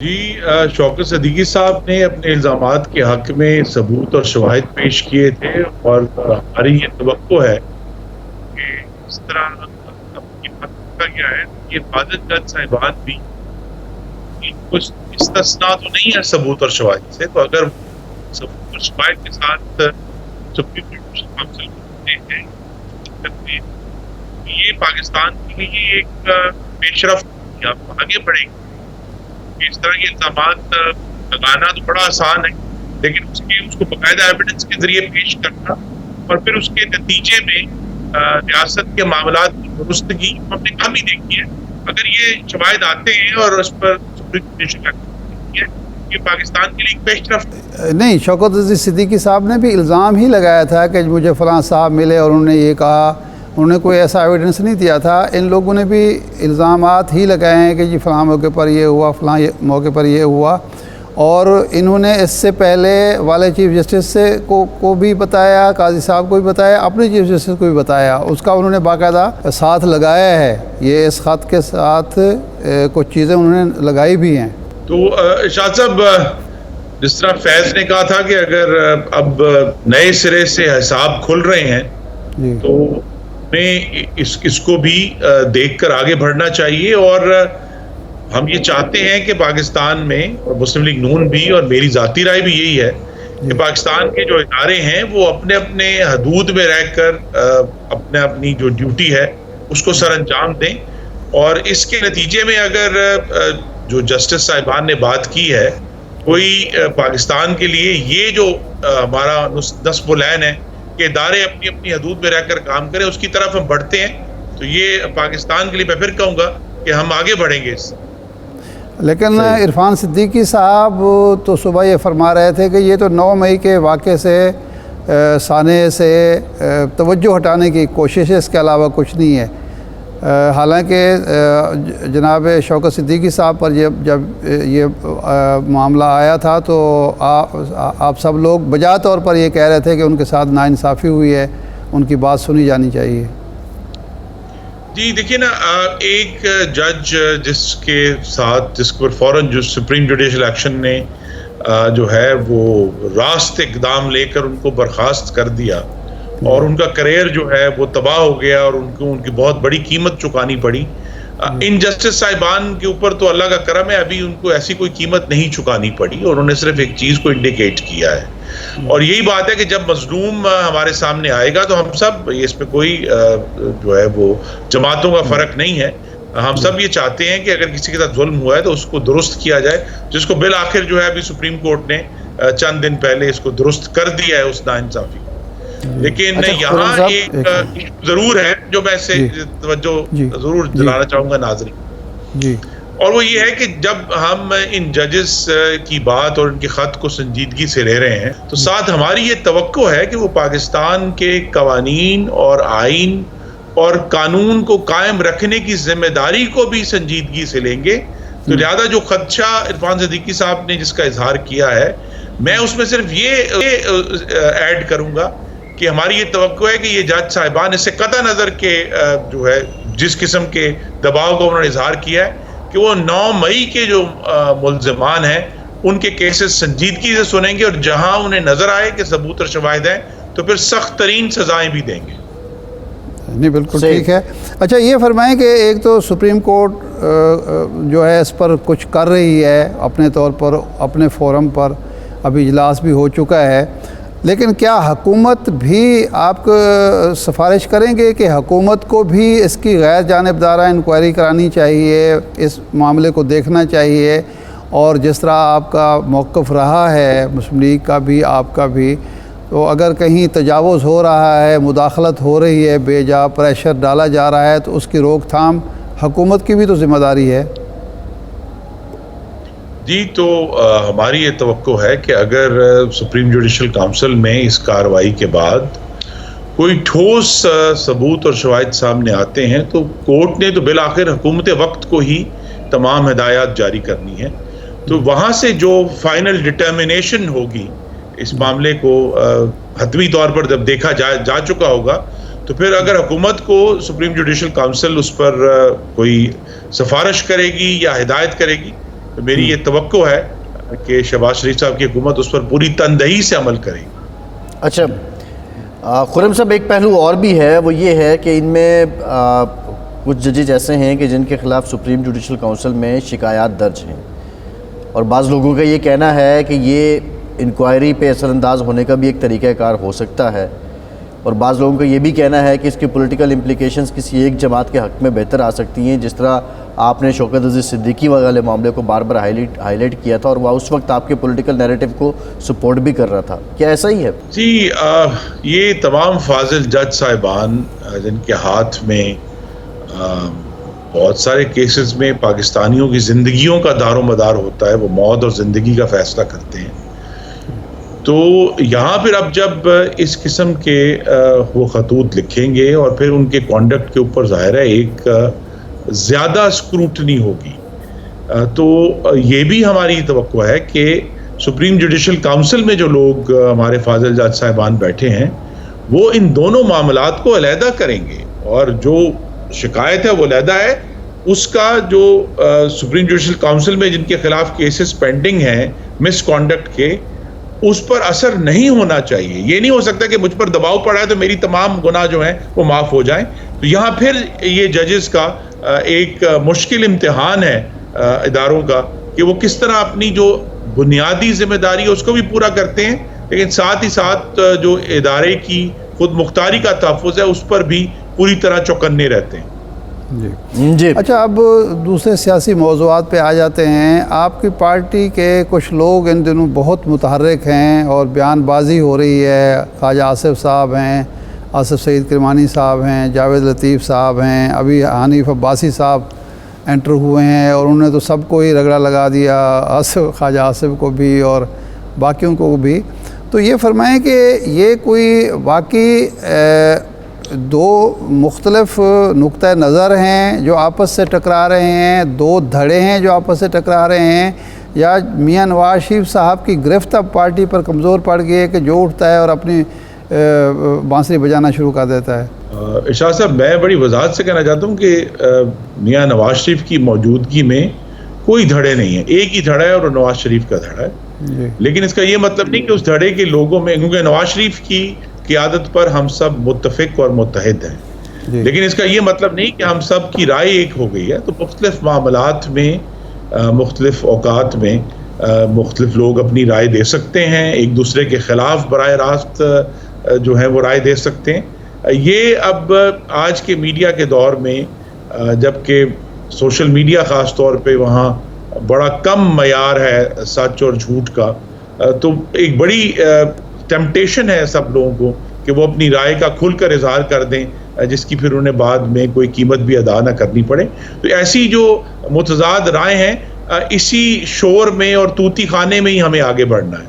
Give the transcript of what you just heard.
शौकत सिद्दीकी साहब ने अपने इल्ज़ामात के हक़ में सबूत और शवाहिद पेश किए थे और हमारी ये तवक्को है कि इस तरह अपनी बात रखा गया है कि इबादत जज साहिबान भी कुछ इस्तिस्ना तो नहीं है सबूत और शवाहिद से, तो अगर सबूत और शवाहिद के साथ सुप्रीम कोर्ट काउंसिल करते हैं तो ये पाकिस्तान के लिए एक पेशरफ्त आगे बढ़ेगी। इस तरह के इल्ज़ामात लगाना तो बड़ा आसान है, लेकिन उसको बाकायदा एविडेंस के जरिए पेश करना और फिर उसके नतीजे में रियासत के मामलात की दुरुस्तगी हमने कम ही देखी है। अगर ये शवाहिद आते हैं और उस पर सुप्रीम कोर्ट ये पाकिस्तान के लिए एक पेशरफ्त नहीं। शौकत अजीज़ सिद्दीकी साहब ने भी इल्ज़ाम ही लगाया था कि मुझे फ़लाँ साहब मिले और उन्होंने ये कहा, उन्होंने कोई ऐसा एविडेंस नहीं दिया था। इन लोगों ने भी इल्ज़ामात ही लगाए हैं कि जी फ़लाँ मौके पर ये हुआ, फ़लाँ मौके पर ये हुआ, और इन्होंने इससे पहले वाले चीफ़ जस्टिस को भी बताया, काजी साहब को भी बताया, अपने चीफ़ जस्टिस को भी बताया। उसका उन्होंने बाकायदा साथ लगाया है। ये इस ख़त के साथ कुछ चीज़ें उन्होंने लगाई भी हैं। तो शाह साहब, जिस तरह फैज़ ने कहा था कि अगर अब नए सिरे से हिसाब खुल रहे हैं तो हमें इसको भी देखकर आगे बढ़ना चाहिए। और हम ये चाहते हैं कि पाकिस्तान में, और मुस्लिम लीग नून भी और मेरी ज़ाती राय भी यही है कि पाकिस्तान के जो इदारे हैं वो अपने अपने हदूद में रहकर अपने अपनी जो ड्यूटी है उसको सर अंजाम दें। और इसके नतीजे में अगर जो जस्टिस साहिबान ने बात की है, कोई पाकिस्तान के लिए ये जो हमारा नस्बुलैन है कि इदारे अपनी अपनी हदूद में रहकर काम करें, उसकी तरफ हम बढ़ते हैं, तो ये पाकिस्तान के लिए मैं फिर कहूँगा कि हम आगे बढ़ेंगे इससे। लेकिन इरफान सिद्दीकी साहब तो सुबह ये फरमा रहे थे कि ये तो 9 मई के वाक़े से साने से तवज्जो हटाने की कोशिश है, इसके अलावा कुछ नहीं है। हालांकि जनाब शौकत सिद्दीकी साहब पर जब ये मामला आया था तो आप सब लोग बजा तौर पर ये कह रहे थे कि उनके साथ नाइंसाफ़ी हुई है, उनकी बात सुनी जानी चाहिए। जी देखिए ना, एक जज जिसके पर फ़ौरन जो सुप्रीम जुडिशल एक्शन ने जो है वो रास्त इक़दाम लेकर उनको बर्खास्त कर दिया और उनका करियर जो है वो तबाह हो गया और उनकी बहुत बड़ी कीमत चुकानी पड़ी। इन जस्टिस साहिबान के ऊपर तो अल्लाह का करम है, अभी उनको ऐसी कोई कीमत नहीं चुकानी पड़ी और उन्होंने सिर्फ एक चीज़ को इंडिकेट किया है। और यही बात है कि जब मजलूम हमारे सामने आएगा तो हम सब, इसमें कोई जो है वो जमातों का फ़र्क नहीं है, हम सब ये चाहते हैं कि अगर किसी के साथ जुल्म हुआ है तो उसको दुरुस्त किया जाए, जिसको बिल आखिर जो है अभी सुप्रीम कोर्ट ने चंद दिन पहले इसको दुरुस्त कर दिया है उस नाइंसाफ़ी। लेकिन यहाँ एक जरूर है जो मैं इससे तवज्जो जरूर दिलाना चाहूँगा नाज़रीन जी, और वो ये है कि जब हम इन जजेस की बात और इनके ख़त को संजीदगी से ले रहे हैं तो साथ हमारी ये तवक्को है कि वो पाकिस्तान के कवानीन और आइन और कानून को कायम रखने की जिम्मेदारी को भी संजीदगी से लेंगे। तो लिहाजा जो खदशा इरफान सिद्दीकी साहब ने जिसका इजहार किया है, मैं उसमें सिर्फ ये ऐड करूँगा कि हमारी ये तवक्को है कि ये जज साहिबान इससे कतई नज़र के जो है जिस किस्म के दबाव का उन्होंने इजहार किया है कि वो 9 मई के जो मुल्ज़िमान हैं उनके केसेस संजीदगी से सुनेंगे और जहां उन्हें नज़र आए कि सबूत और शवाहिद हैं तो फिर सख्त तरीन सजाएं भी देंगे। नहीं, बिल्कुल ठीक है। अच्छा, ये फरमाएं कि एक तो सुप्रीम कोर्ट जो है इस पर कुछ कर रही है अपने तौर पर, अपने फोरम पर अभी इजलास भी हो चुका है, लेकिन क्या हुकूमत भी आप सिफारिश करेंगे कि हुकूमत को भी इसकी गैर जानिबदारा इंक्वायरी करानी चाहिए, इस मामले को देखना चाहिए, और जिस तरह आपका मौक़िफ़ रहा है मुस्लिम लीग का भी आपका भी, तो अगर कहीं तजावुज़ हो रहा है, मुदाखलत हो रही है, बेजा प्रेशर डाला जा रहा है, तो उसकी रोकथाम हुकूमत की भी तो ज़िम्मेदारी है। जी, तो हमारी ये तवक्को है कि अगर सुप्रीम जुडिशल काउंसिल में इस कार्रवाई के बाद कोई ठोस सबूत और शवाहिद सामने आते हैं तो कोर्ट ने तो बिल आखिर हुकूमत वक्त को ही तमाम हिदायत जारी करनी है। तो वहाँ से जो फाइनल डिटर्मिनेशन होगी इस मामले को हतमी तौर पर जब देखा जा चुका होगा, तो फिर अगर हुकूमत को सुप्रीम जुडिशल काउंसिल उस पर कोई सिफारिश करेगी या हिदायत करेगी تو میری یہ توقع ہے کہ شہباز شریف صاحب کی حکومت اس پر پوری تندہی سے عمل کرے گی۔ اچھا خرم صاحب، ایک پہلو اور بھی ہے، وہ یہ ہے کہ ان میں کچھ ججز ایسے ہیں کہ جن کے خلاف سپریم جوڈیشل کونسل میں شکایات درج ہیں، اور بعض لوگوں کا یہ کہنا ہے کہ یہ انکوائری پہ اثر انداز ہونے کا بھی ایک طریقہ کار ہو سکتا ہے، اور بعض لوگوں کا یہ بھی کہنا ہے کہ اس کی پولیٹیکل امپلیکیشنز کسی ایک جماعت کے حق میں بہتر آ سکتی ہیں، جس طرح آپ نے شوکت عزیز صدیقی والے معاملے کو بار بار ہائی لائٹ کیا تھا، اور وہ اس وقت آپ کے پولیٹیکل نیریٹو کو سپورٹ بھی کر رہا تھا۔ کیا ایسا ہی ہے؟ جی، یہ تمام فاضل جج صاحبان جن کے ہاتھ میں بہت سارے کیسز میں پاکستانیوں کی زندگیوں کا دار و مدار ہوتا ہے، وہ موت اور زندگی کا فیصلہ کرتے ہیں، تو یہاں پھر اب جب اس قسم کے وہ خطوط لکھیں گے اور پھر ان کے کانڈکٹ کے اوپر ظاہر ہے ایک زیادہ اسکروٹنی ہوگی، تو یہ بھی ہماری توقع ہے کہ سپریم جوڈیشل کونسل میں جو لوگ ہمارے فاضل جج صاحبان بیٹھے ہیں وہ ان دونوں معاملات کو علیحدہ کریں گے، اور جو شکایت ہے وہ علیحدہ ہے، اس کا جو سپریم جوڈیشل کونسل میں جن کے خلاف کیسز پینڈنگ ہیں مس کانڈکٹ کے، اس پر اثر نہیں ہونا چاہیے۔ یہ نہیں ہو سکتا کہ مجھ پر دباؤ پڑا ہے تو میری تمام گناہ جو ہیں وہ معاف ہو جائیں۔ تو یہاں پھر یہ ججز کا ایک مشکل امتحان ہے اداروں کا کہ وہ کس طرح اپنی جو بنیادی ذمہ داری ہے اس کو بھی پورا کرتے ہیں، لیکن ساتھ ہی ساتھ جو ادارے کی خود مختاری کا تحفظ ہے اس پر بھی پوری طرح چوکنے رہتے ہیں۔ جی اچھا، اب دوسرے سیاسی موضوعات پہ آ جاتے ہیں۔ آپ کی پارٹی کے کچھ لوگ ان دنوں بہت متحرک ہیں اور بیان بازی ہو رہی ہے، خواجہ آصف صاحب ہیں، آصف سعید کرمانی صاحب ہیں، جاوید لطیف صاحب ہیں، ابھی حنیف عباسی صاحب انٹر ہوئے ہیں، اور انہوں نے تو سب کو ہی رگڑا لگا دیا، خواجہ آصف کو بھی اور باقیوں کو بھی۔ تو یہ فرمائیں کہ یہ کوئی واقعی دو مختلف نقطہ نظر ہیں جو آپس سے ٹکرا رہے ہیں، دو دھڑے ہیں جو آپس سے ٹکرا رہے ہیں، یا میاں نواز شریف صاحب کی گرفت اب پارٹی پر کمزور پڑ گئی ہے کہ جو اٹھتا ہے اور اپنی بانسری بجانا شروع کر دیتا ہے؟ ارشاد صاحب، میں بڑی وضاحت سے کہنا چاہتا ہوں کہ میاں نواز شریف کی موجودگی میں کوئی دھڑے نہیں ہے، ایک ہی دھڑا ہے اور نواز شریف کا دھڑا ہے جی۔ لیکن اس کا یہ مطلب نہیں کہ اس دھڑے کے لوگوں میں، کیونکہ نواز شریف کی قیادت پر ہم سب متفق اور متحد ہیں، جی۔ لیکن اس کا یہ مطلب نہیں کہ ہم سب کی رائے ایک ہو گئی ہے۔ تو مختلف معاملات میں مختلف اوقات میں مختلف لوگ اپنی رائے دے سکتے ہیں، ایک دوسرے کے خلاف براہ راست جو ہے وہ رائے دے سکتے ہیں۔ یہ اب آج کے میڈیا کے دور میں، جبکہ سوشل میڈیا خاص طور پہ وہاں بڑا کم معیار ہے سچ اور جھوٹ کا، تو ایک بڑی ٹیمپٹیشن ہے سب لوگوں کو کہ وہ اپنی رائے کا کھل کر اظہار کر دیں، جس کی پھر انہیں بعد میں کوئی قیمت بھی ادا نہ کرنی پڑے۔ تو ایسی جو متضاد رائے ہیں، اسی شور میں اور طوطی خانے میں ہی ہمیں آگے بڑھنا ہے۔